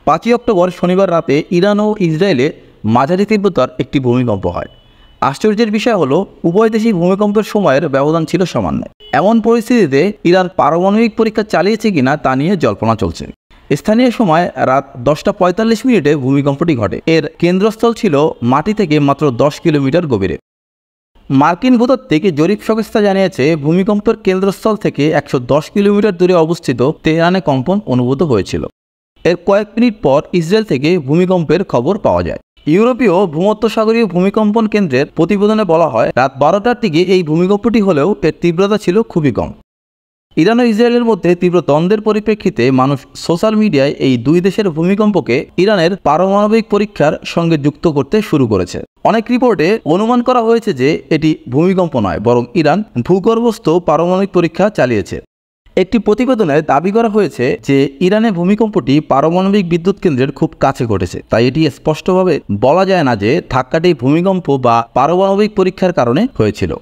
5ই October শনিবার রাতে Iran ও ইসরায়েলে মাঝারি তীব্রতার একটি ভূমিকম্প হয়। আশ্চর্যের বিষয় হলো উভয় দেশেই ভূমিকম্পের সময়ের ব্যবধান ছিল সামান্য। এমন পরিস্থিতিতে ইরান পারমাণবিক পরীক্ষা চালিয়েছে কিনা তা নিয়ে জল্পনা চলছে। স্থানীয় সময় রাত 10টা 45 ভূমিকম্পটি ঘটে। এর কেন্দ্রস্থল ছিল মাটি থেকে মাত্র 10 কিলোমিটার গভীরে। মার্কিন ভূতাত্ত্বিক জরিপ সংস্থা জানিয়েছে ভূমিকম্পের কেন্দ্রস্থল থেকে 110 কিলোমিটার দূরে অবস্থিত তেহরানে কম্পন অনুভূত হয়েছিল। এর কয়েক মিনিট পর ইসরায়েল থেকে ভূমিকম্পের খবর পাওয়া যায়। ইউরোপীয় ভূমধ্যসাগরীয় ভূমিকম্পন কেন্দ্রের প্রতিবেদনে বলা হয়, রাত 12টার দিকে এই ভূমিকম্পটি হলেও এর তীব্রতা ছিল খুবই কম। ইরান ও ইসরায়েলের মধ্যে তীব্র দ্বন্দ্বের পরিপ্রেক্ষিতে মানুষ সোশ্যাল মিডিয়ায় এই দুই দেশের ভূমিকম্পকে ইরানের পারমাণবিক পরীক্ষার সঙ্গে যুক্ত করতে শুরু করেছে। অনেক রিপোর্টে অনুমান করা হয়েছে যে এটি ভূমিকম্প নয়, বরং ইরান ভূগর্ভস্থ পারমাণবিক পরীক্ষা চালিয়েছে। একটি প্রতিবেদনে দাবি করা হয়েছে যে ইরানে ভূমিকম্পটি পারমাণবিক বিদ্যুৎ কেন্দ্রের খুব কাছে ঘটেছে, তাই এটি স্পষ্টভাবে বলা যায় না যে ধাক্কাটি ভূমিকম্প বা পারমাণবিক পরীক্ষার কারণে হয়েছিল।